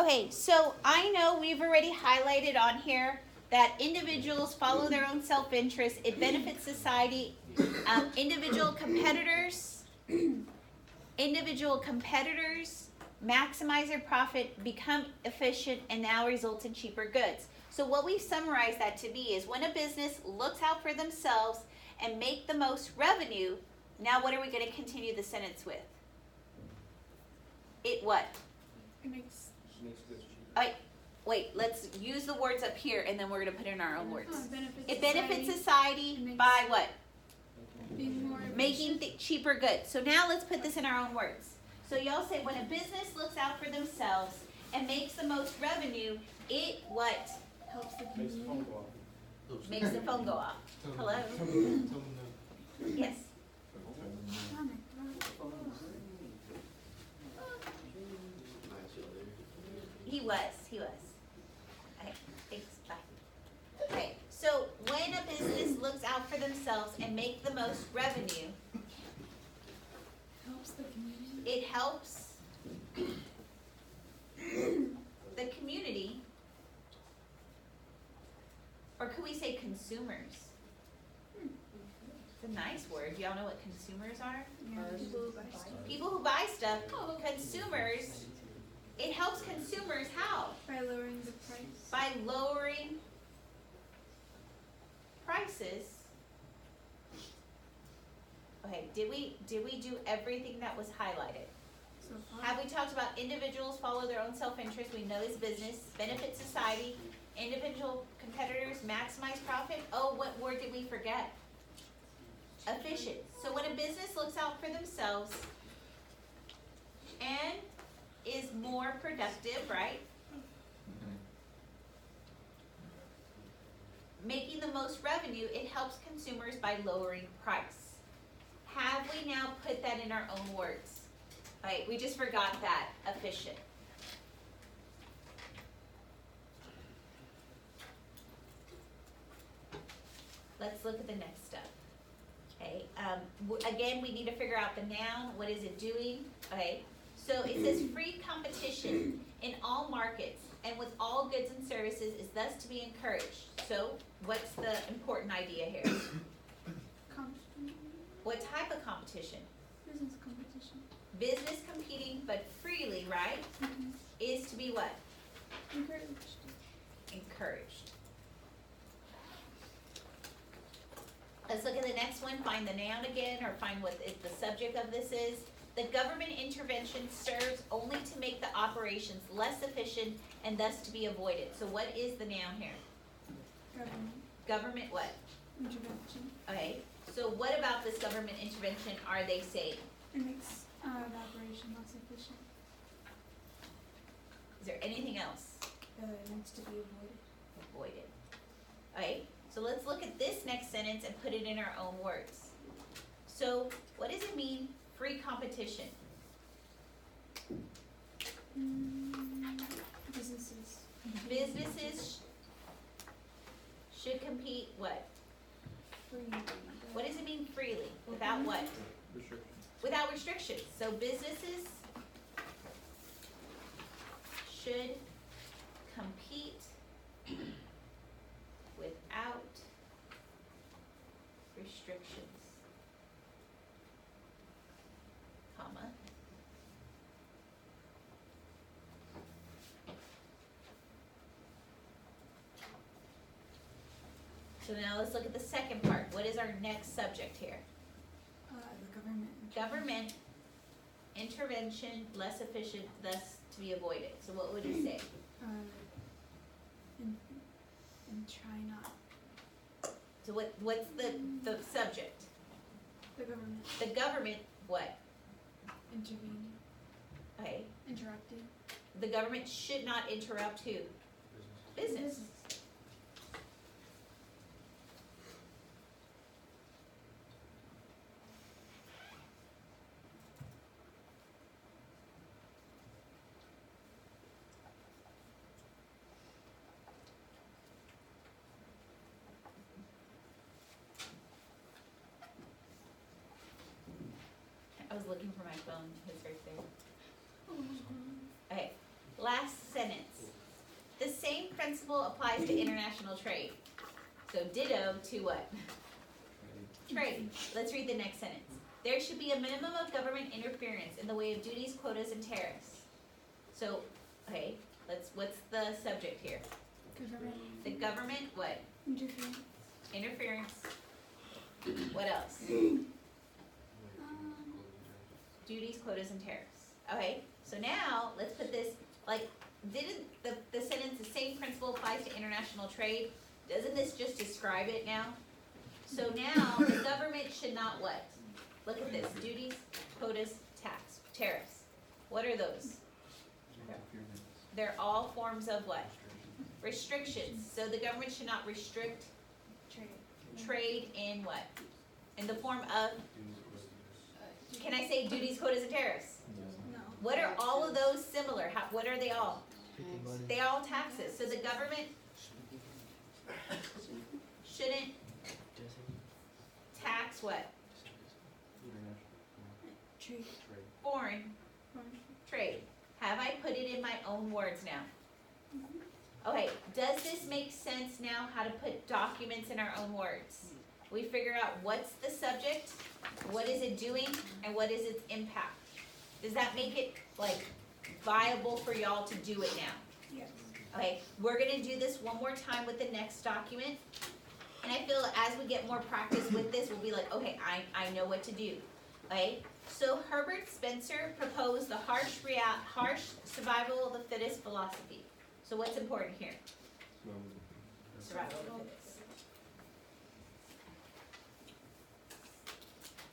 Okay, so I know we've already highlighted on here that individuals follow their own self-interest. It benefits society. Individual competitors maximize their profit, become efficient, and now results in cheaper goods. So what we've summarized that to be is when a business looks out for themselves and make the most revenue, now what are we going to continue the sentence with? It what? It makes goods cheaper. Wait, let's use the words up here and then we're going to put in our own words. It benefits benefits society by what? being more Making cheaper goods. So now let's put this in our own words. So y'all say when a business looks out for themselves and makes the most revenue, it what? helps the Makes the community. phone go off. Makes the phone go off. Hello? Yes. He was. Okay, thanks, bye. Okay, so when a business looks out for themselves and make the most revenue, Helps the community. it helps the community, or could we say consumers? It's a nice word. Y'all know what consumers are? People who buy stuff. Consumers. It helps consumers how? By lowering the price. By lowering prices. Okay, did we do everything that was highlighted? So far. Have we talked about individuals follow their own self-interest? We know it's business, benefit society, individual competitors maximize profit. Oh, what word did we forget? Efficient. So when a business looks out for themselves and is more productive, right? Making the most revenue, it helps consumers by lowering price. Have we now put that in our own words? Right, we just forgot that, efficient. Let's look at the next step. Okay, again, we need to figure out the noun. What is it doing? Okay, so it says free competition in all markets and with all goods and services is thus to be encouraged. So what's the important idea here? Competition. What type of competition? Business competition. Business competing but freely, right? Mm-hmm. Is to be what? Encouraged. Encouraged. Let's look at the next one, find the noun again, or find what the subject of this is. The government intervention serves only to make the operations less efficient and thus to be avoided. So what is the noun here? Government. Government what? Intervention. Okay, so what about this government intervention are they saying? It makes the operation less efficient. Is there anything else? It needs to be avoided. Avoided. Okay, so let's look at this next sentence and put it in our own words. So what does it mean, free competition? Businesses. Businesses should compete what? Free. What does it mean freely? Without what? Restrictions. Without restrictions. So businesses should compete without restrictions, comma. So now let's look at the second part. What is our next subject here? The government. Government intervention less efficient, thus to be avoided. So what would you say? And try not. So what's the subject? The government. The government what? Intervening. Okay. Interrupting. The government should not interrupt who? Business. I was looking for my phone. It's right there. Okay. Last sentence. applies to international trade. So ditto to what? Trade. Let's read the next sentence. There should be a minimum of government interference in the way of duties, quotas, and tariffs. So, okay, what's the subject here? Government. The government, what? Interference. Interference. What else? Duties, quotas, and tariffs. Okay, so now let's put this, like, didn't the sentence, the same principle applies to international trade? Doesn't this just describe it now? So now the government should not what? Look at this, duties, quotas, tariffs. What are those? They're all forms of what? Restrictions. So the government should not restrict trade in what? In the form of, can I say duties, quotas, and tariffs? No. What are all of those similar? What are they all? They all taxes. So the government shouldn't tax what? Trade. Foreign trade. Have I put it in my own words now? Okay, does this make sense now how to put documents in our own words? We figure out what's the subject, what is it doing, and what is its impact. Does that make it like viable for y'all to do it now? Yes. Okay, we're gonna do this one more time with the next document. And I feel as we get more practice with this, we'll be like, okay, I know what to do. Okay, so Herbert Spencer proposed the harsh survival of the fittest philosophy. So what's important here? Survival of the fittest.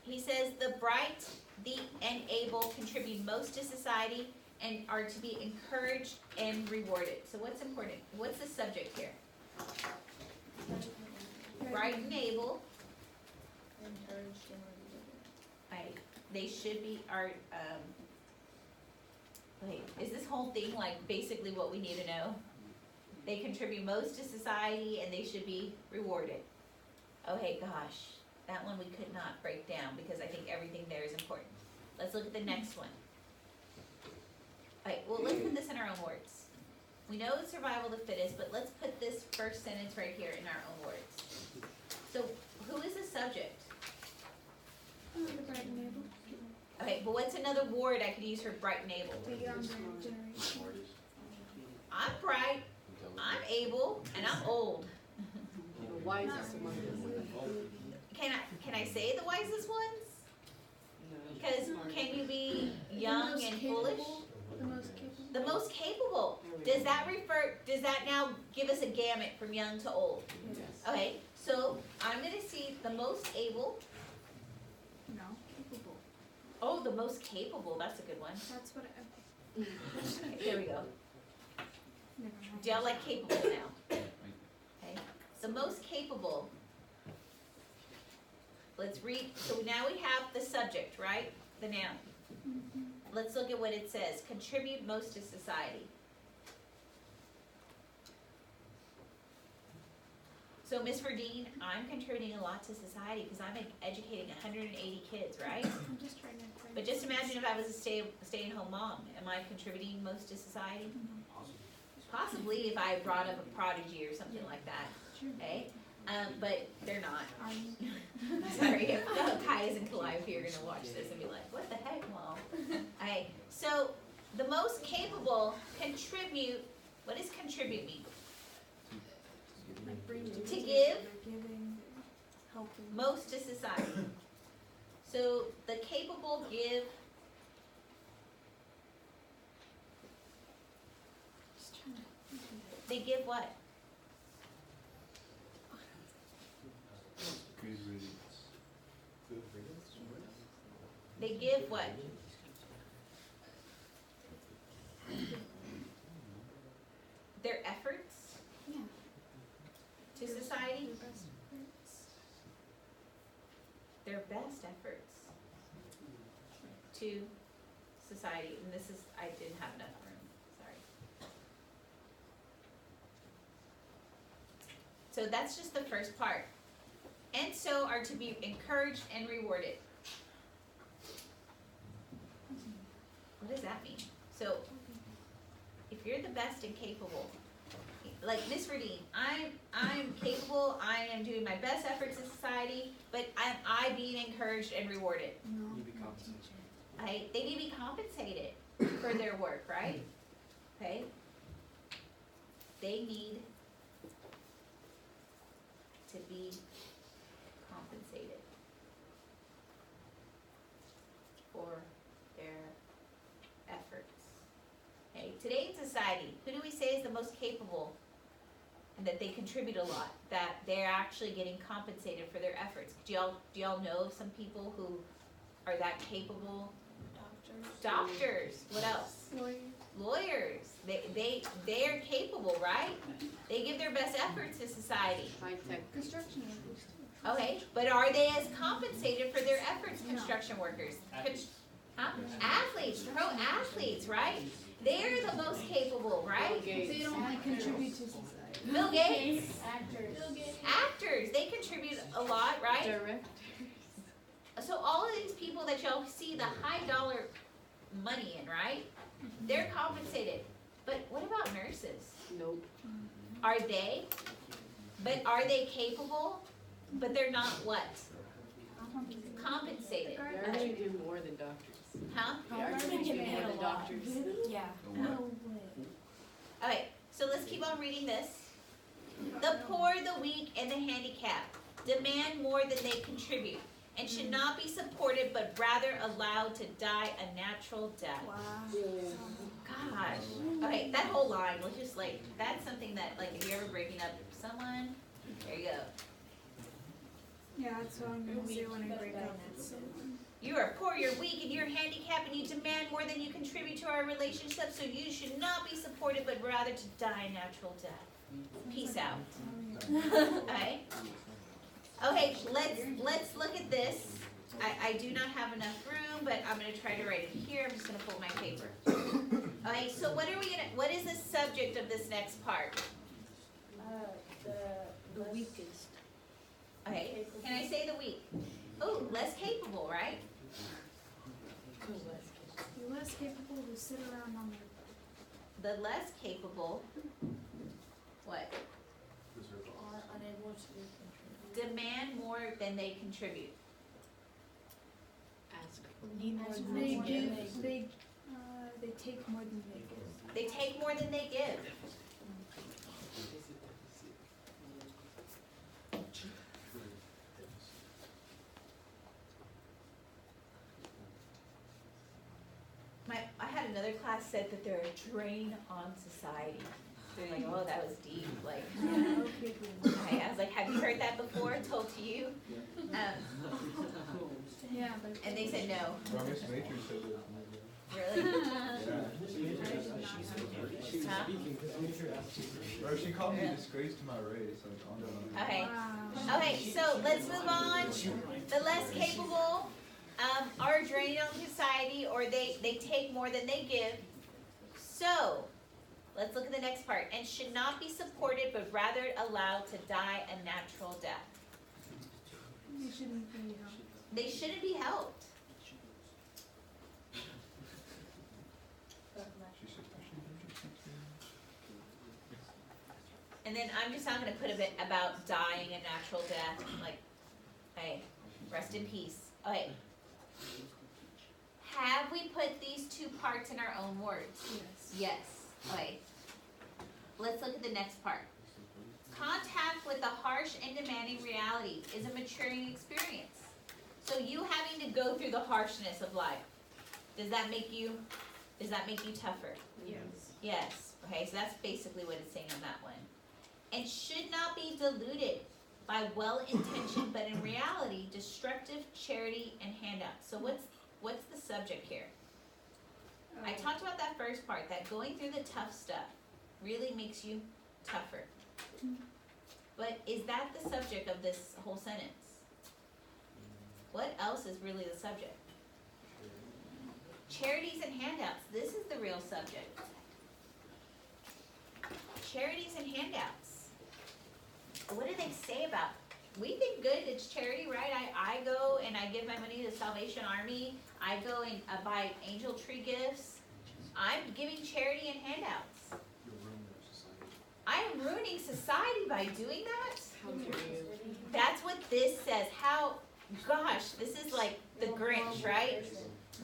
He says the bright, the and able contribute most to society and are to be encouraged and rewarded. So what's important? What's the subject here? Bright and able. Right. They should be wait, is this whole thing like basically what we need to know? They contribute most to society and they should be rewarded. Okay, gosh, that one we could not break down because I think everything there is important. Let's look at the next one. Alright, well, let's put this in our own words. We know it's survival of the fittest, but let's put this first sentence right here in our own words. So, who is the subject? The bright and able. Okay, but what's another word I could use for bright and able? The younger generation. I'm bright, I'm able, and I'm old. Wisest among Can I say the wisest ones? Because can you be young and foolish? The most capable. The most capable. Does that now give us a gamut from young to old? Yes. Okay, so I'm gonna see the most able. No. Capable. Oh, the most capable, that's a good one. That's what I. Okay, there we go. Never mind. Do y'all like capable now? Okay, the most capable. Let's read, so now we have the subject, right? The noun. Let's look at what it says. Contribute most to society. So Ms. Verdeen, I'm contributing a lot to society because I'm educating 180 kids, right? I'm just trying to find. But just imagine if I was a stay-at-home mom. Am I contributing most to society? Possibly if I brought up a prodigy or something like that, Sure. okay? But they're not. Are you? Sorry, if Kai's and Calliope are gonna watch this and be like, what the heck, Mom? Okay, so the most capable contribute, what does contribute mean? Like bring To together, give. Giving. Helping. Most to society. So the capable give, Just trying to think of it. they give what? Good riddance. They give what? Their efforts Yeah. to society? Their best efforts. Their best efforts to society, and this is, I didn't have enough room, sorry. So that's just the first part. And so are to be encouraged and rewarded. What does that mean? So, if you're the best and capable, like Miss Verdine, I'm capable, I am doing my best efforts in society, but am I being encouraged and rewarded? No. You be compensated. They need to be compensated for their work, right? Okay? They need to be compensated for their efforts. Okay, today in society, who do we say is the most capable and that they contribute a lot, that they're actually getting compensated for their efforts? Do y'all know of some people who are that capable? Doctors, what else? Lawyers, they are capable, right? They give their best efforts to society. High tech. Construction workers too. Okay, but are they as compensated for their efforts, construction workers? Huh? Athletes, pro athletes, right? They're the most capable, right? Gates. They don't like contribute to society. Bill Gates, Actors. actors, they contribute a lot, right? Direct. So all of these people that y'all see the high dollar money in, right? They're compensated. But what about nurses? Nope. Are they? But are they capable? But they're not what? Compensated. They actually do more than doctors. Huh? They actually do more than doctors. Yeah. No way. Okay, so let's keep on reading this. The poor, the weak, and the handicapped demand more than they contribute and should not be supported but rather allowed to die a natural death. Wow. Gosh. Okay, that whole line was just like, that's something that, like, if you're ever breaking up someone, there you go. Yeah, that's what I'm gonna say when I break up. You are poor, you're weak, and you're handicapped, and you demand more than you contribute to our relationship, so you should not be supported but rather to die a natural death. Peace out. Okay? Okay, let's look at this. I do not have enough room, but I'm gonna try to write it here. I'm just gonna fold my paper. Okay, so what is the subject of this next part? The weakest. Okay, can I say the weak? Oh, less capable, right? You're less capable to sit around on their The less capable, what? are unable to Demand more than they contribute. Ask. They give, they take more than they give. They take more than they give. I had another class said that they're a drain on society. They're like, oh, that was deep. Like, Yeah, okay, good. I was like, have you heard that before? Told to you? Yeah, but. And they said no. Well, Miss Major said it. Really? Yeah. Huh? Or she called me a disgrace to my race. I don't know. Okay. Wow. Okay, so let's move on. The less capable are a drain on society, or they take more than they give. So, let's look at the next part. And should not be supported, but rather allowed to die a natural death. You shouldn't be, They shouldn't be helped. She said, And then I'm just not gonna put a bit about dying a natural death, like, hey, rest in peace. Okay. Have we put these two parts in our own words? yes. Yes. Okay. Let's look at the next part. Contact with the harsh and demanding reality is a maturing experience. So you having to go through the harshness of life, does that make you tougher? Yes. Yes. Okay, so that's basically what it's saying on that one. And should not be diluted by well-intentioned, but in reality, destructive charity and handouts. So what's the subject here? I talked about that first part, that going through the tough stuff really makes you tougher. But is that the subject of this whole sentence? What else is really the subject? Charities and handouts, this is the real subject. Charities and handouts. What do they say about? We think good, it's charity, right? I go and I give my money to the Salvation Army. I go and buy angel tree gifts. I'm giving charity and handouts. You'll ruin their society. I am ruining society by doing that? How dare you? That's what this says. How, gosh, this is like the Grinch, right?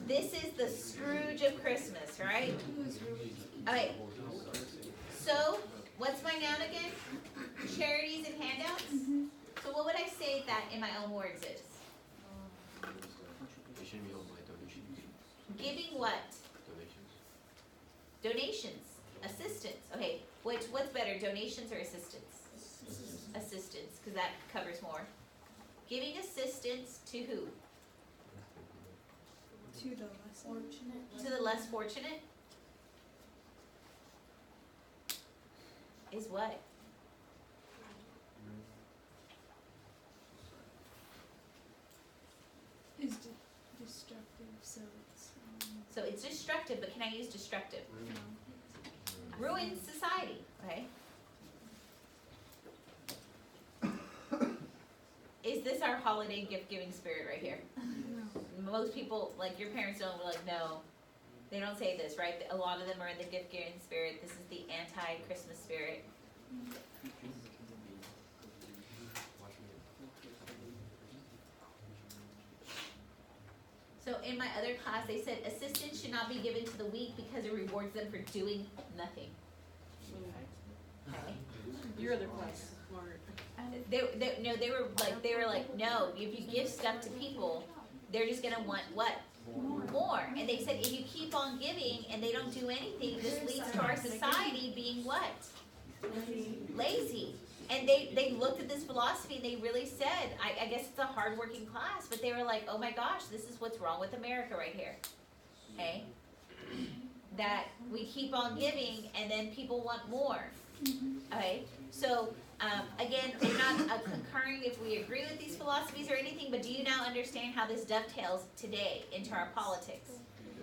This is the Scrooge of Christmas, right? Okay, so what's my noun again? Charities and handouts? So what would I say that in my own words is? Giving what? Donations. Assistance. Okay, what's better, donations or assistance? Assistance, because that covers more. Giving assistance to who? To the less fortunate. To the less fortunate? Is what? Is destructive, so it's So it's destructive, but can I use destructive? no. Ruins society, okay? Is this our holiday gift giving spirit right here? No. Most people, like your parents don't, like, no. They don't say this, right? A lot of them are in the gift giving spirit. This is the anti-Christmas spirit. So in my other class, they said assistance should not be given to the weak because it rewards them for doing nothing. Okay? Your other class is smart. They were like, no, if you give stuff to people, they're just gonna want what? More. And they said if you keep on giving and they don't do anything, this leads to our society being what? Lazy. And they looked at this philosophy and they really said, I guess it's a hardworking class, but they were like, oh my gosh, this is what's wrong with America right here. Okay? That we keep on giving and then people want more. Okay? So, again, I'm not concurring if we agree with these philosophies or anything, but do you now understand how this dovetails today into our politics?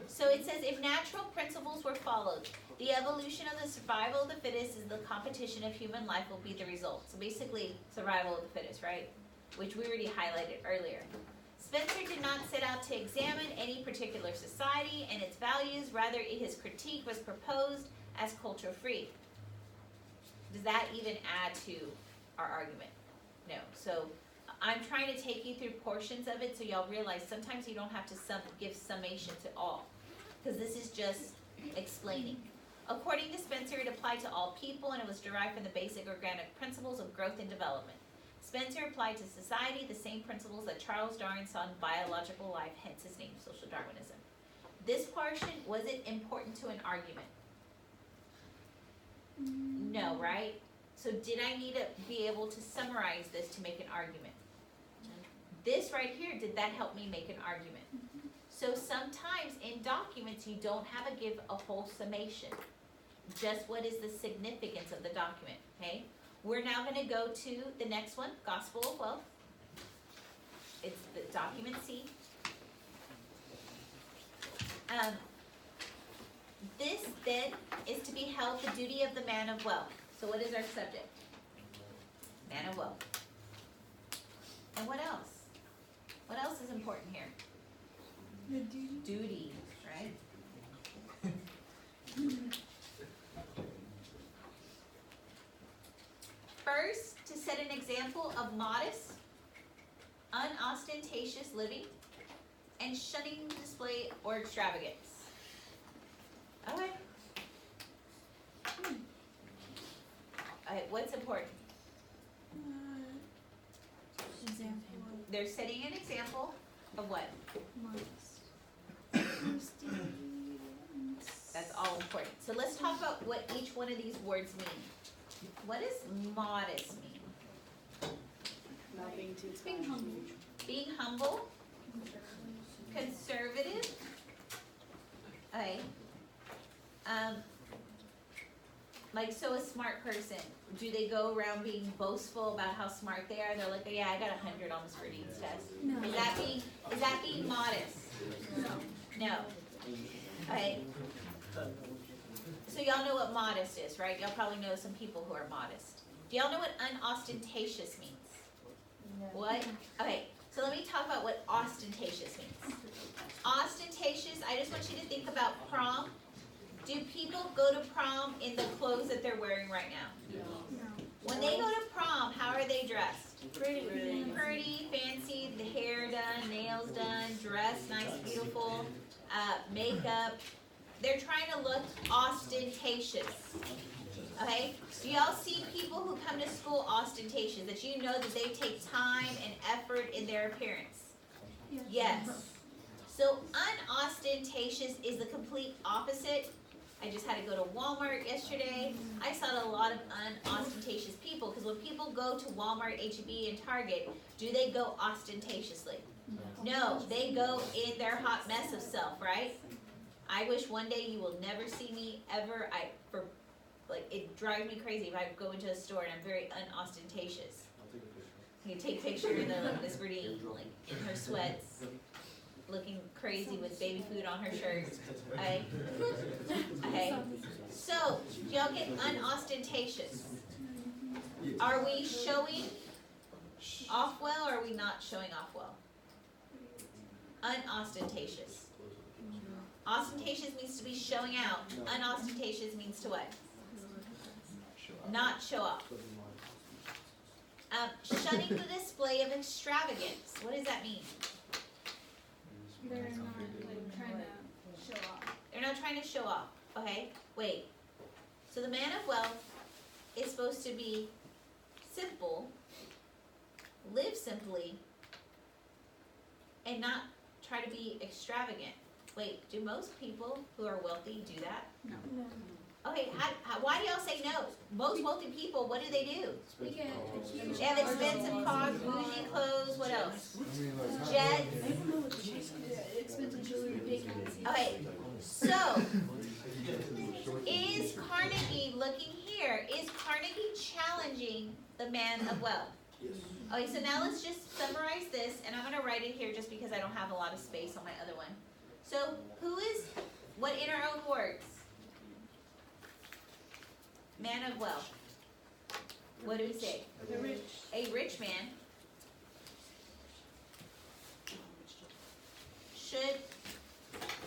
So it says, if natural principles were followed, the evolution of the survival of the fittest is the competition of human life will be the result. So basically, survival of the fittest, right? Which we already highlighted earlier. Spencer did not set out to examine any particular society and its values, rather his critique was proposed as culture free. Does that even add to our argument? No. So I'm trying to take you through portions of it so y'all realize sometimes you don't have to give summation to all, because this is just explaining. According to Spencer, it applied to all people and it was derived from the basic organic principles of growth and development. Spencer applied to society the same principles that Charles Darwin saw in biological life, hence his name, social Darwinism. This portion, was it important to an argument? No, right? So did I need to be able to summarize this to make an argument? This right here, did that help me make an argument? So sometimes in documents you don't have to give a whole summation. Just what is the significance of the document, okay? We're now going to go to the next one, Gospel of Wealth. It's the document C. This then is to be held the duty of the man of wealth. So what is our subject? Man of wealth. And what else? What else is important here? The duty. Duty, right? First, to set an example of modest, unostentatious living and shunning display or extravagance. Okay. Alright, what's important? Example They're setting an example of what? of modest. That's all important. So let's talk about what each one of these words mean. What does modest mean? Not being too Being humble. Being humble, conservative. Okay. Like, so a smart person, do they go around being boastful about how smart they are? They're like, oh, yeah, I got 100 on the Spreadings test. No. Is that being modest? No. Okay. So y'all know what modest is, right? Y'all probably know some people who are modest. Do y'all know what unostentatious means? No. What? Okay, so let me talk about what ostentatious means. Ostentatious, I just want you to think about prom. Do people go to prom in the clothes that they're wearing right now? No. When they go to prom, how are they dressed? Pretty. Pretty, fancy, the hair done, nails done, dressed nice, beautiful, makeup. They're trying to look ostentatious. Okay? Do y'all see people who come to school ostentatious, that you know that they take time and effort in their appearance? Yes. So unostentatious is the complete opposite. I just had to go to Walmart yesterday. I saw a lot of unostentatious people, because when people go to Walmart, H-E-B, and Target, do they go ostentatiously? No, they go in their hot mess of self, right? I wish one day you will never see me ever. It drives me crazy if I go into a store and I'm very unostentatious. You take a picture in the Miss Berdine, like in her sweats, looking crazy with baby food on her shirt. Okay. So, do y'all get unostentatious? Are we showing off well, or are we not showing off well? Unostentatious. Ostentatious means to be showing out. Unostentatious means to what? Not show off. Shunning the display of extravagance. What does that mean? They're not like trying to show off. They're not trying to show off. Okay, wait. So the man of wealth is supposed to be simple, live simply, and not try to be extravagant. Wait, do most people who are wealthy do that? No. Okay, why do y'all say no? Most wealthy people, what do? We get a huge. They have expensive cars, bougie clothes, what else? Jets. Expensive jewelry, big houses. Okay, so is Carnegie, looking here, is Carnegie challenging the man of wealth? Okay, so now let's just summarize this, and I'm going to write it here just because I don't have a lot of space on my other one. So what in our own words? Man of wealth. What do we say? The rich. A rich man should,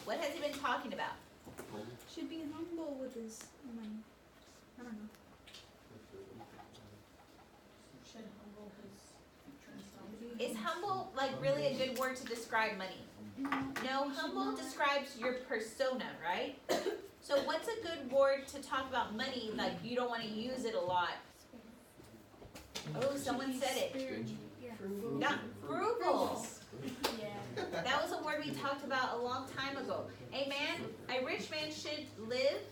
what has he been talking about? Should be humble with his money. I don't know. Is humble like really a good word to describe money? No, humble describes your persona, right? So what's a good word to talk about money, like you don't want to use it a lot? Oh, someone said it. Yeah. Not frugal. Yeah. That was a word we talked about a long time ago. A rich man should live,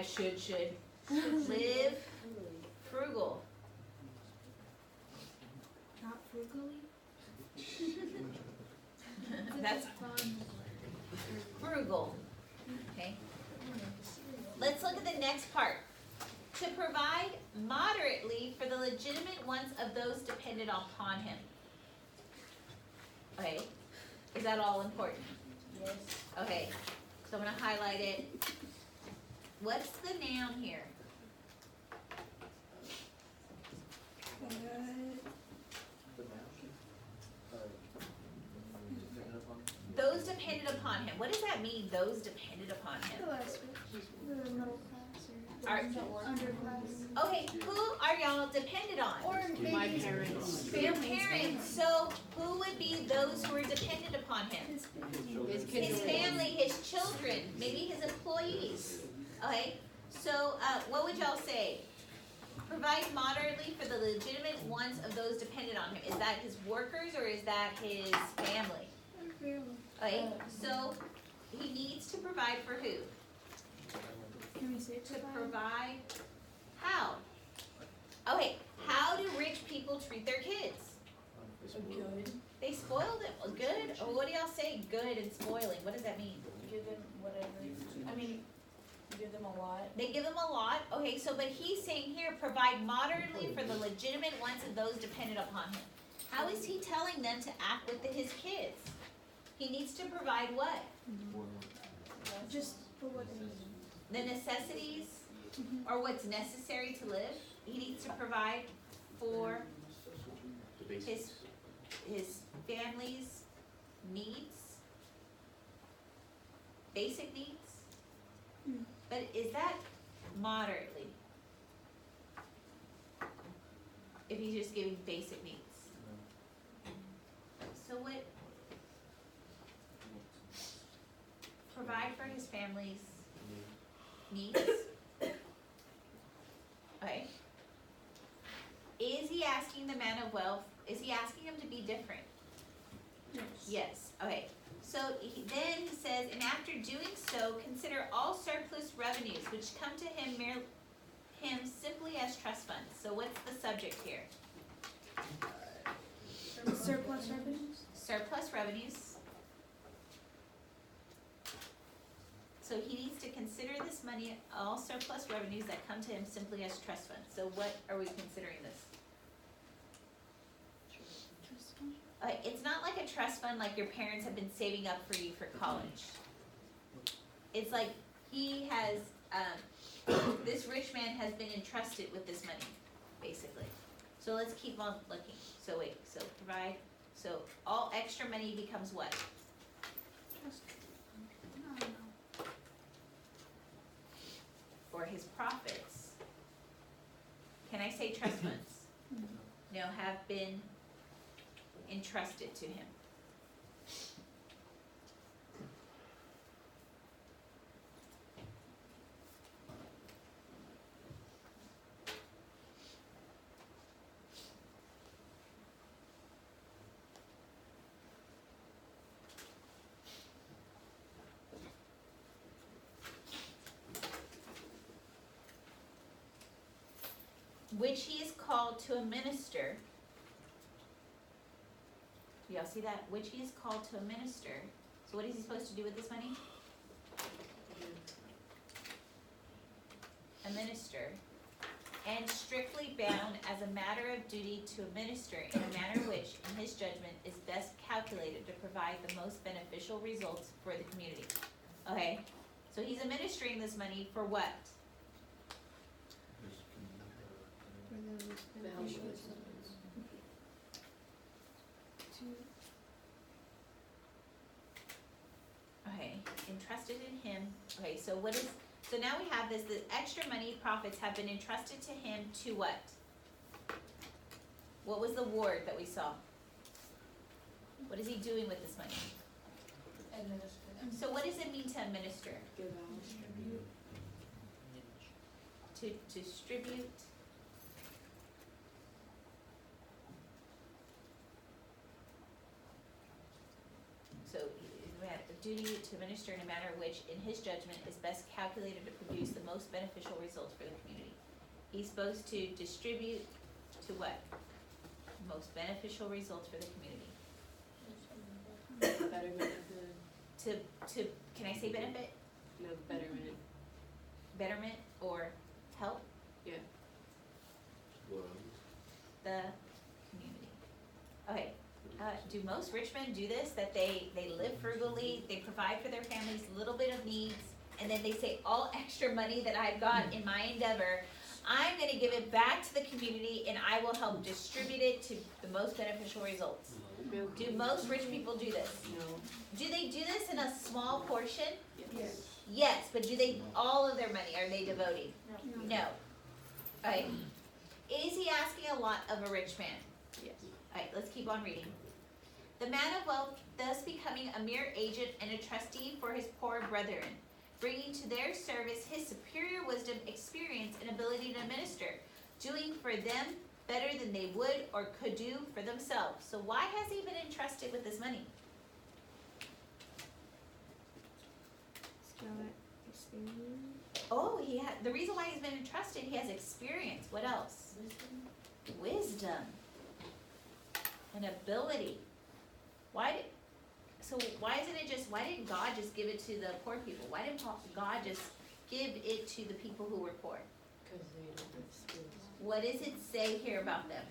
should live frugal. Not frugally. That's fun. frugal. Okay. Let's look at the next part. To provide moderately for the legitimate wants of those dependent upon him. Okay. Is that all important? Yes. Okay. So I'm going to highlight it. What's the noun here? Those dependent upon him. What does that mean, those dependent upon him? The last one. The middle class Are, or underclass. okay, who are y'all dependent on? Or My maybe parents. Your parents. So who would be those who are dependent upon him? his family. His kids. His family, his children, maybe his employees. Okay, so what would y'all say? Provide moderately for the legitimate wants of those dependent on him. Is that his workers or is that his family? Okay, so he needs to provide for who? Can we say To provide how? Okay, how do rich people treat their kids? Good. They spoil them. Good? Or what do y'all say? Good and spoiling. What does that mean? Give them whatever. I mean, give them a lot. They give them a lot. Okay, so but he's saying here, provide moderately for the legitimate wants of those dependent upon him. How is he telling them to act with his kids? He needs to provide what? Just for what they need. The necessities or what's necessary to live. He needs to provide for his family's needs, basic needs. But is that moderately? just giving basic needs. So what? Provide for his family's needs. Okay. Is he asking the man of wealth, is he asking him to be different? Yes, okay. So then he says, and after doing so, consider all surplus revenues which come to him simply as trust funds. So what's the subject here? Surplus revenues? Surplus revenues. So he needs to consider this money, all surplus revenues that come to him simply as trust funds. So what are we considering this? It's not like a trust fund like your parents have been saving up for you for college. It's like he has, this rich man has been entrusted with this money, basically. So let's keep on looking. So wait, so provide, so all extra money becomes what? I don't know. For his profits. Can I say trust funds? No, have been entrusted to him. Which he is called to administer. Do y'all see that? Which he is called to administer. So what is he supposed to do with this money? Administer. And strictly bound as a matter of duty to administer in a manner which, in his judgment, is best calculated to provide the most beneficial results for the community. Okay, so he's administering this money for what? For those Okay, entrusted in him. Okay, so what is, so now we have this, the extra money profits have been entrusted to him to what? What was the word that we saw? What is he doing with this money? So what does it mean to administer? Give out. To distribute? So we have the duty to administer in a manner which, in his judgment, is best calculated to produce the most beneficial results for the community. He's supposed to distribute to what? Most beneficial results for the community. Betterment of the, To, can I say benefit? no, betterment, Betterment or help yeah. the community. Okay, do most rich men do this? That they live frugally, they provide for their families a little bit of needs, and then they say, all extra money that I've got in my endeavor, I'm gonna give it back to the community and I will help distribute it to the most beneficial results. Do most rich people do this? No. Do they do this in a small portion? Yes. Yes, but do they, all of their money, are they devoting? No. Alright, is he asking a lot of a rich man? Yes. Alright, let's keep on reading. The man of wealth thus becoming a mere agent and a trustee for his poor brethren, bringing to their service his superior wisdom, experience, and ability to administer, doing for them better than they would or could do for themselves. So why has he been entrusted with this money? experience. Oh, the reason why he's been entrusted, he has experience. What else? Wisdom. And ability. Why didn't God just give it to the poor people? Why didn't God just give it to the people who were poor? Because they don't have skills. What does it say here about them?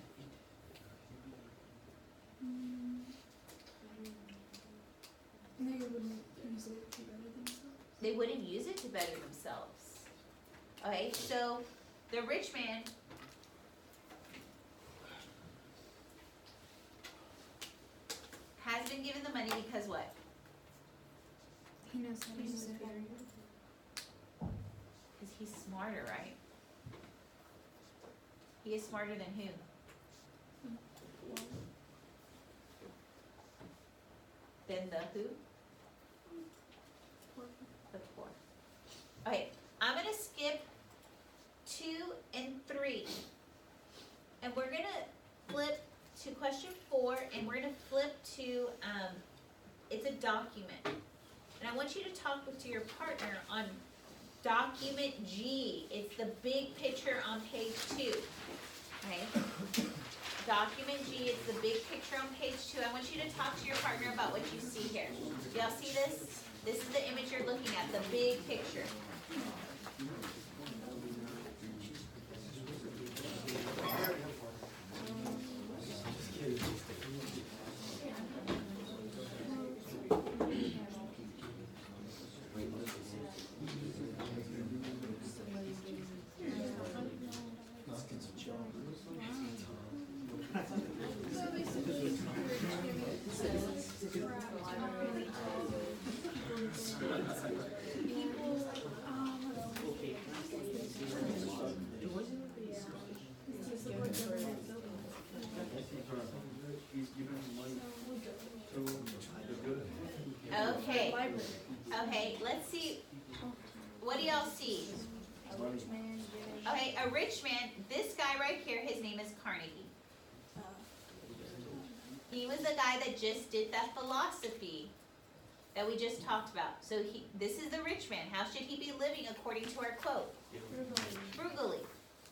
They wouldn't use it to better themselves. They wouldn't use it to better themselves. Okay, so the rich man has been given the money because what? He knows how to He's use it. superior. Because he's smarter, right? He is smarter than who? than the who? The poor. Okay, I'm gonna skip 2 and 3. And we're gonna flip to question 4, and we're gonna flip to, it's a document. And I want you to talk to your partner on document G. It's the big picture on page 2. Okay? Document G, it's the big picture on page 2. I want you to talk to your partner about what you see here. Y'all see this? This is the image you're looking at, the big picture. Okay. Okay, let's see. What do y'all see? Okay, a rich man, this guy right here, his name is Carnegie. He was the guy that just did that philosophy that we just talked about. So this is the rich man. How should he be living according to our quote? Frugally.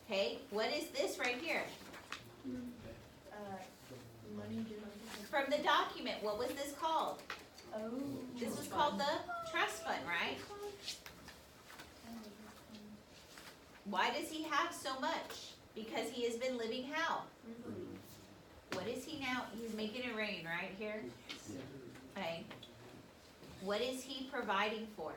Okay, what is this right here? From the document, what was this called? This was called the trust fund, right? Why does he have so much? Because he has been living how? What is he now? He's making it rain right here. Okay. What is he providing for?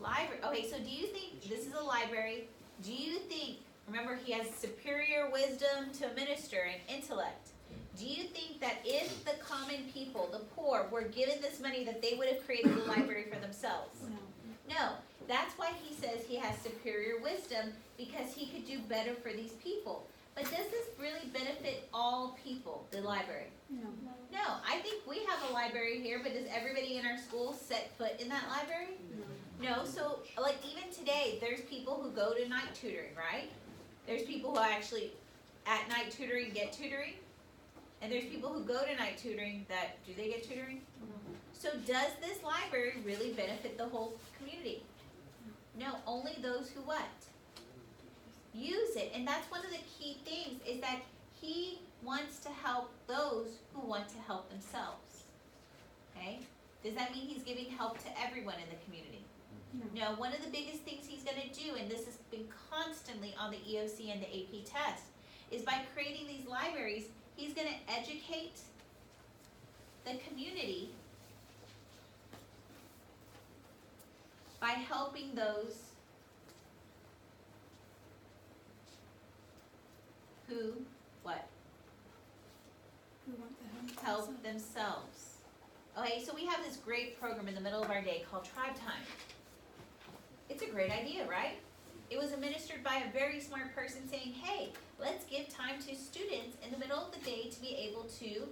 Library. Okay, so do you think, this is a library, do you think, remember he has superior wisdom to minister and intellect. Do you think that if the common people, the poor, were given this money that they would have created a library for themselves? No. That's why he says he has superior wisdom, because he could do better for these people. But does this really benefit all people, the library? No. I think we have a library here, but does everybody in our school set foot in that library? No. So, like even today, there's people who go to night tutoring, right? There's people who actually at night tutoring get tutoring. And there's people who go to night tutoring that, do they get tutoring? So does this library really benefit the whole community? No, only those who what? Use it. And that's one of the key things, is that he wants to help those who want to help themselves. Okay? Does that mean he's giving help to everyone in the community? No. One of the biggest things he's going to do, and this has been constantly on the EOC and the AP test, is by creating these libraries, he's going to educate the community by helping those who, what? Who want the Help themselves. Okay, so we have this great program in the middle of our day called Tribe Time. It's a great idea, right? It was administered by a very smart person saying, hey, let's give time to students in the middle of the day to be able to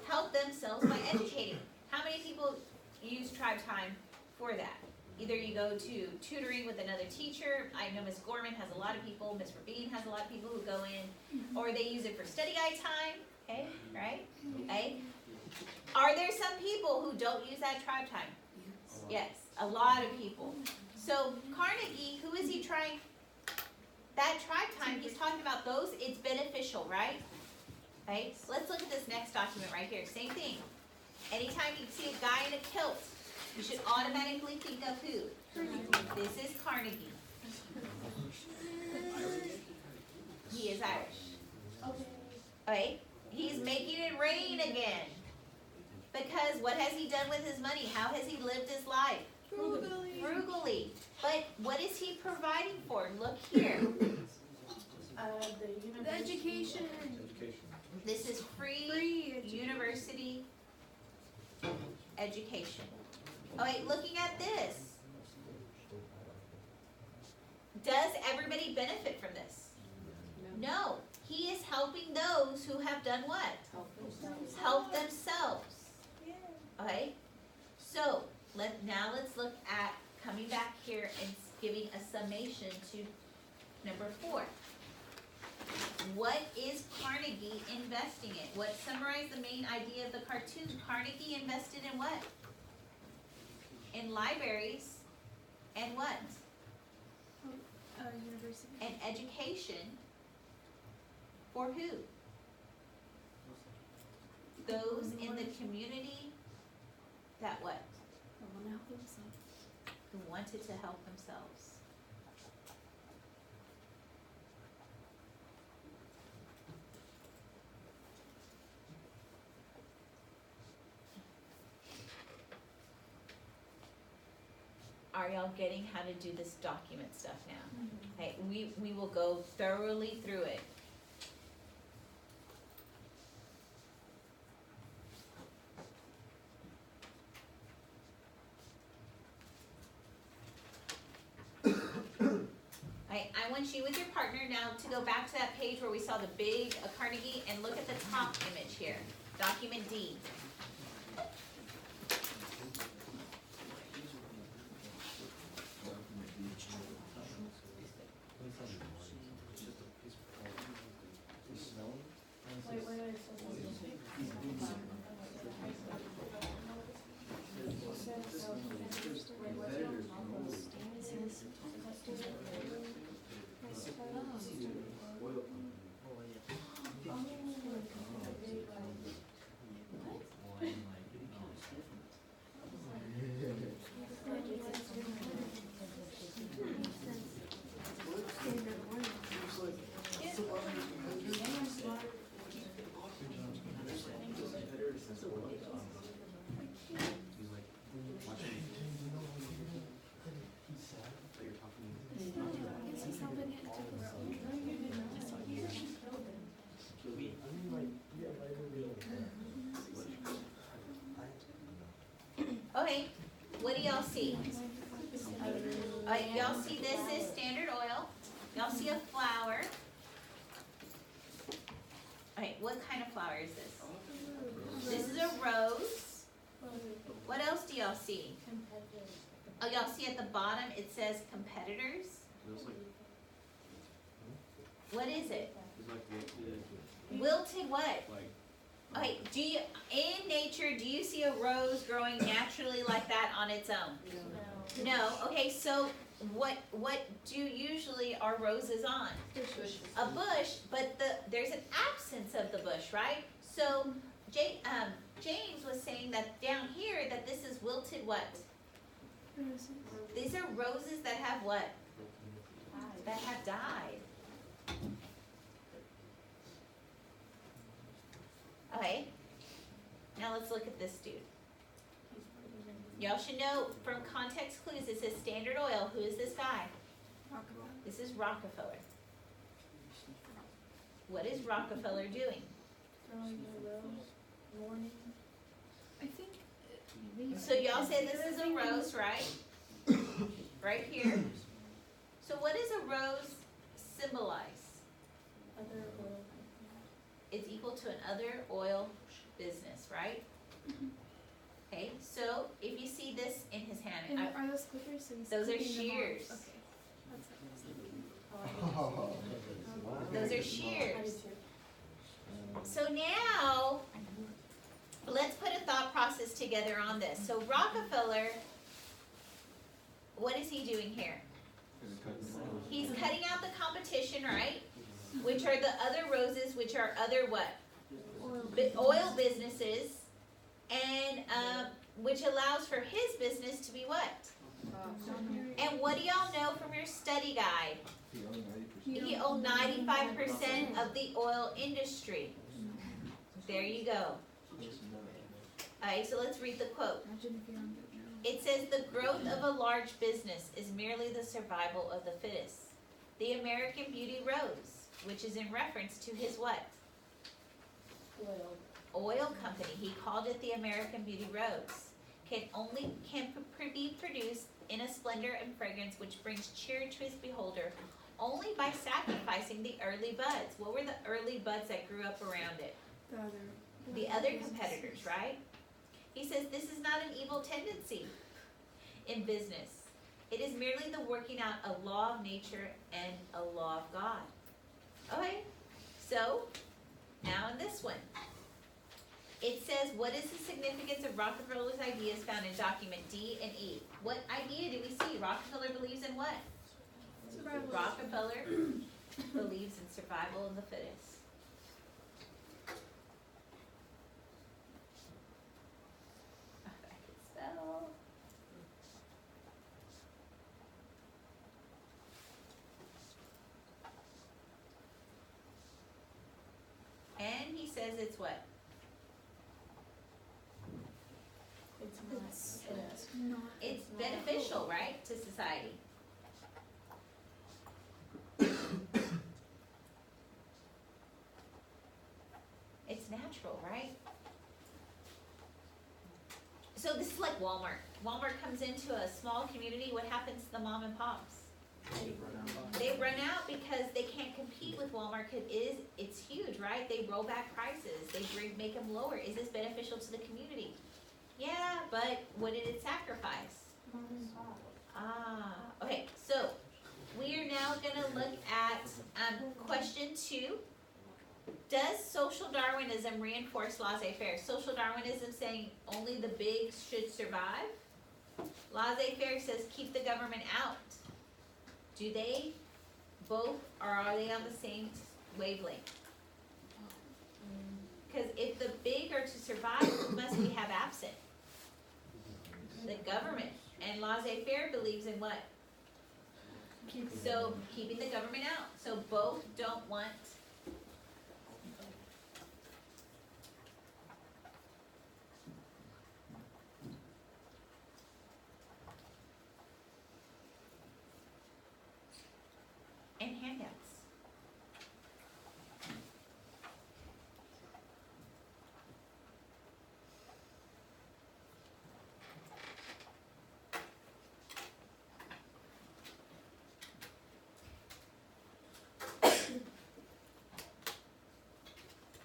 help themselves by educating. How many people use Tribe Time for that? Either you go to tutoring with another teacher. I know Ms. Gorman has a lot of people. Ms. Rabin has a lot of people who go in. Or they use it for study guide time. Okay, right? Okay. Are there some people who don't use that Tribe Time? Yes, a lot of people. So Carnegie, who is he trying? That Tribe Time, he's talking about those, it's beneficial, right? Okay, so let's look at this next document right here. Same thing. Anytime you see a guy in a kilt, you should automatically think of who? This is Carnegie. He is Irish. Okay, he's making it rain again. Because what has he done with his money? How has he lived his life? Frugally. But what is he providing for? Look here. The education. This is free university education. Oh wait, looking at this. Does everybody benefit from this? No. He is helping those who have done what? Help themselves. Okay, so let's look at coming back here and giving a summation to number 4. What is Carnegie investing in? What summarized the main idea of the cartoon? Carnegie invested in what? In libraries and what? University. And education for who? Those in the community that what? Who wanted to help themselves. Are y'all getting how to do this document stuff now? Okay, we will go thoroughly through it. I want you with your partner now to go back to that page where we saw the big Carnegie and look at the top image here, document D. Okay, what do y'all see? Y'all see this is Standard Oil. Y'all see a flower. Alright, what kind of flower is this? This is a rose. What else do y'all see? Oh, y'all see at the bottom it says competitors? What is it? Wilted what? Okay, do you, in nature, do you see a rose growing naturally like that on its own? No, okay, so what do usually are roses on? A bush, but there's an absence of the bush, right? So James was saying that down here that this is wilted what? Roses. These are roses that have what? That have died. Okay, now let's look at this dude. Y'all should know from context clues, it says Standard Oil. Who is this guy? Rockefeller. This is Rockefeller. What is Rockefeller doing? I think. So y'all say this is a rose, right? Right here. So what does a rose symbolize? It's equal to an other oil business, right? Okay, so if you see this in his hand, And are those clippers? So he's those are clipping them off. shears. Okay. That's what I was thinking. Those are shears. So now, let's put a thought process together on this. So Rockefeller, what is he doing here? He's cutting out the competition, right? Which are the other roses, which are other what? Oil businesses, and which allows for his business to be what? And what do y'all know from your study guide? He owned 95% of the oil industry. There you go. Alright, so let's read the quote. Imagine if you're on the now. It says, the growth of a large business is merely the survival of the fittest. The American Beauty Rose, which is in reference to his what? Oil company. He called it the American Beauty Rose. Can be produced in a splendor and fragrance which brings cheer to his beholder only by sacrificing the early buds. What were the early buds that grew up around it? The The other competitors, right? He says this is not an evil tendency in business. It is merely the working out a law of nature and a law of God. Okay, so now in this one, it says, what is the significance of Rockefeller's ideas found in document D and E? What idea do we see? Rockefeller believes in what? Survival. Rockefeller believes in survival of the fittest. I can spell. And he says it's what? It's not. It's not. It's beneficial, right, to society. It's natural, right? So this is like Walmart. Walmart comes into a small community, what happens to the mom and pops? They run out because they can't compete with Walmart, 'cause it's huge, right? They roll back prices, make them lower. Is this beneficial to the community? Yeah, but what did it sacrifice? Okay, so we are now gonna look at, question 2. Does social Darwinism reinforce laissez-faire? Social Darwinism saying only the big should survive? Laissez-faire says keep the government out. Do they both, or are they on the same wavelength? Because if the big are to survive, who must we have absent? The government. And laissez-faire believes in what? So keeping the government out. So both don't want. And handouts.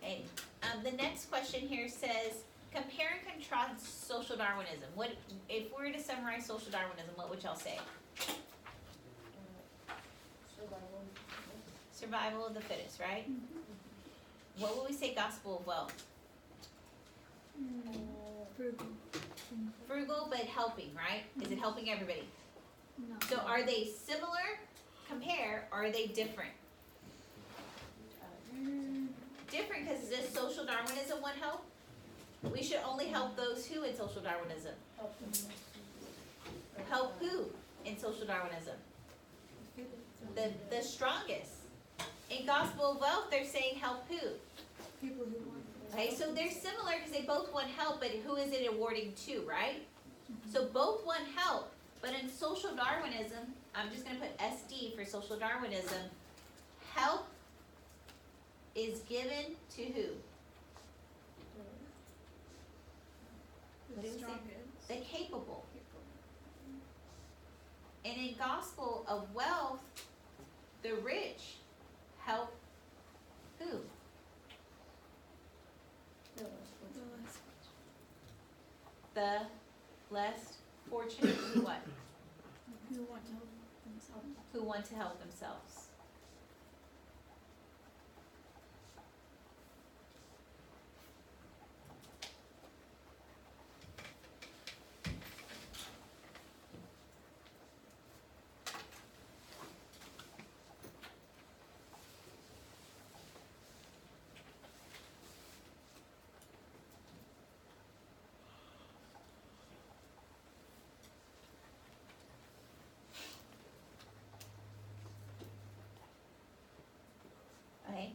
Okay, the next question here says, compare and contrast social Darwinism. What, if we were to summarize social Darwinism, what would y'all say? Survival. Survival of the fittest, right? What would we say gospel of wealth? Frugal. Frugal but helping, right? Is it helping everybody? No. So are they similar, compare, or are they different? Different because does social Darwinism want help? We should only help those who in social Darwinism. Help them. Help who in social Darwinism? The strongest. In gospel of wealth, they're saying help who? People who want. Okay, so they're similar because they both want help, but who is it awarding to, right? So both want help, but in social Darwinism, I'm just going to put SD for social Darwinism, help is given to who? What do we say? The capable. And in gospel of wealth, the rich help who? The less fortunate who what? Who want to help themselves. Who want to help themselves. Okay.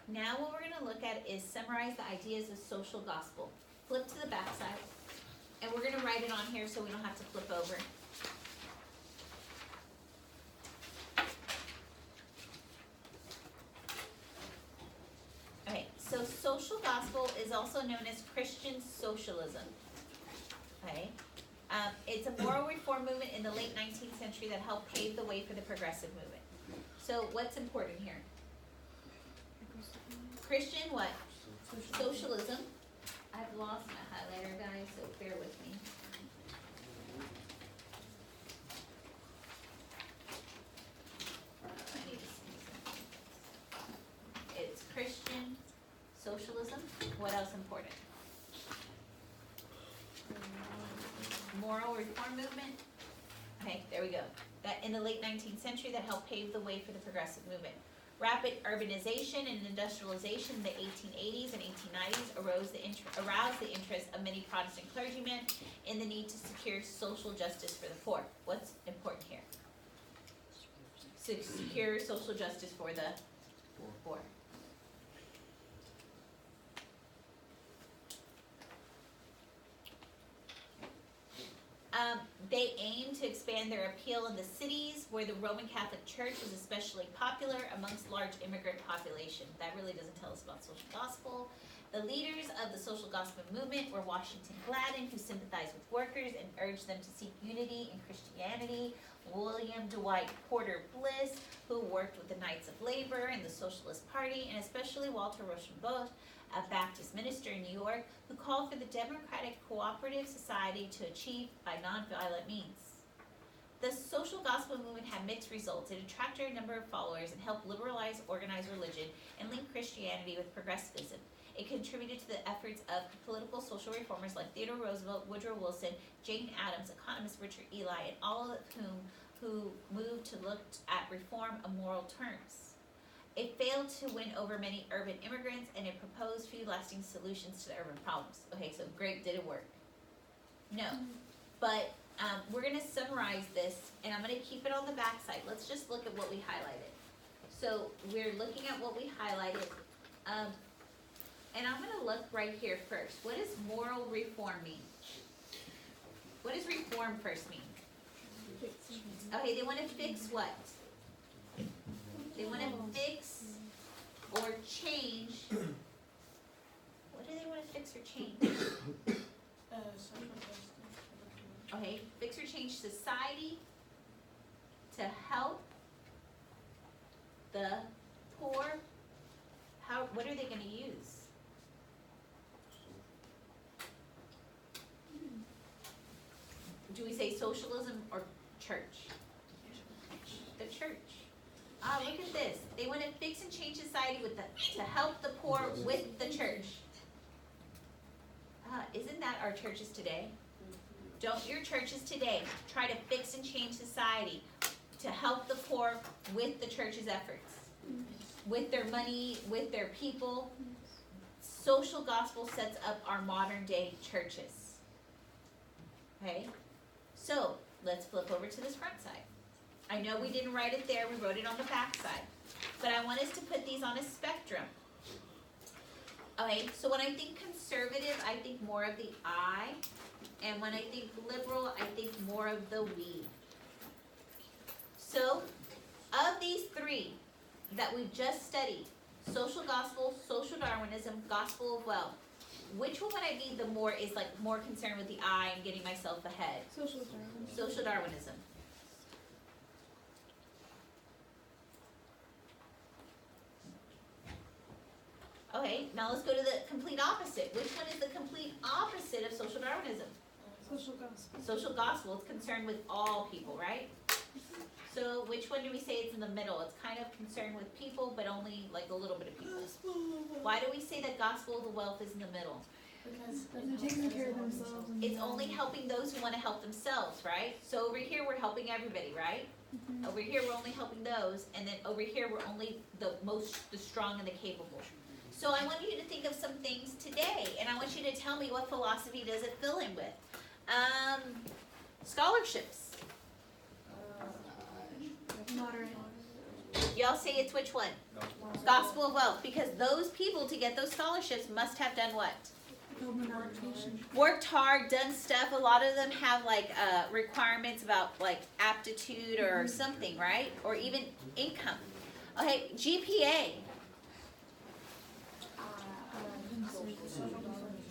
Now what we're going to look at is summarize the ideas of social gospel. Flip to the back side, and we're going to write it on here so we don't have to flip over. Okay, so social gospel is also known as Christian socialism. Okay. It's a moral reform movement in the late 19th century that helped pave the way for the progressive movement. So what's important here? Christian what? Socialism. I've lost my highlighter, guys, so bear with me. I need to see something. It's Christian socialism. What else important? Moral reform movement. Okay, there we go. That in the late 19th century that helped pave the way for the progressive movement. Rapid urbanization and industrialization in the 1880s and 1890s aroused the interest of many Protestant clergymen in the need to secure social justice for the poor. What's important here? Secure social justice for the poor. They aimed to expand their appeal in the cities where the Roman Catholic Church was especially popular amongst large immigrant population. That really doesn't tell us about social gospel. The leaders of the social gospel movement were Washington Gladden, who sympathized with workers and urged them to seek unity in Christianity. William Dwight Porter Bliss, who worked with the Knights of Labor and the Socialist Party, and especially Walter Rochambeau, a Baptist minister in New York, who called for the democratic cooperative society to achieve by nonviolent means. The social gospel movement had mixed results. It attracted a number of followers and helped liberalize organized religion and link Christianity with progressivism. It contributed to the efforts of political social reformers like Theodore Roosevelt, Woodrow Wilson, Jane Addams, economist Richard Ely, and all of who moved to look at reform on moral terms. It failed to win over many urban immigrants, and it proposed few lasting solutions to the urban problems. Okay, so great, did it work? No, but we're going to summarize this, and I'm going to keep it on the back side. Let's just look at what we highlighted. So we're looking at what we highlighted, and I'm going to look right here first. What does moral reform mean? What does reform first mean? Okay, they want to fix what? They want to fix or change. What do they want to fix or change? Social justice. Okay, fix or change society to help the poor. What are they going to use? Do we say socialism or church? The church. Look at this. They want to fix and change society to help the poor with the church. Isn't that our churches today? Don't your churches today try to fix and change society to help the poor with the church's efforts? With their money, with their people? Social gospel sets up our modern day churches. Okay? So, let's flip over to this front side. I know we didn't write it there, we wrote it on the back side. But I want us to put these on a spectrum. Okay, so when I think conservative, I think more of the I. And when I think liberal, I think more of the we. So, of these three that we just studied, social gospel, social Darwinism, gospel of wealth, which one would I be more concerned with the I and getting myself ahead? Social Darwinism. Social Darwinism. Okay, now let's go to the complete opposite. Which one is the complete opposite of social Darwinism? Social gospel. Social gospel is concerned with all people, right? So which one do we say it's in the middle? It's kind of concerned with people, but only like a little bit of people. Why do we say that gospel of the wealth is in the middle? Because They're taking care of themselves. And It's only helping those who want to help themselves, right? So over here we're helping everybody, right? Over here we're only helping those, and then over here we're only the strong and the capable. So I want you to think of some things today, and I want you to tell me what philosophy does it fill in with. Scholarships. Moderate. Y'all say it's which one? Gospel of wealth, because those people to get those scholarships must have done what? Government education. Worked hard, done stuff. A lot of them have like requirements about like aptitude or something, right? Or even income. Okay, GPA.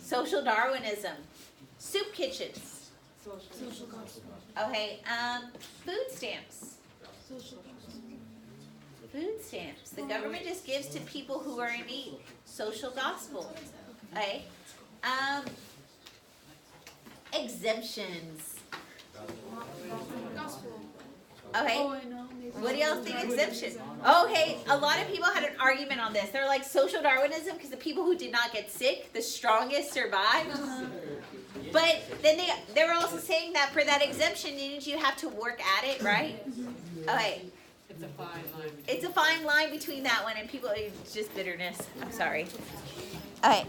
Social Darwinism. Soup kitchens. Social gospel. Okay, food stamps. Social gospel. Food stamps. The government just gives to people who are in need. Social gospel. Okay. Exemptions. Gospel. Okay. Oh, I know. Maybe What do y'all think Darwinism. exemption? Okay, a lot of people had an argument on this. They're like social Darwinism because the people who did not get sick, the strongest survived. But then they were also saying that for that exemption, didn't you have to work at it, right? Okay. It's a fine line. It's a fine line between that one and people. It's just bitterness. I'm sorry. Okay.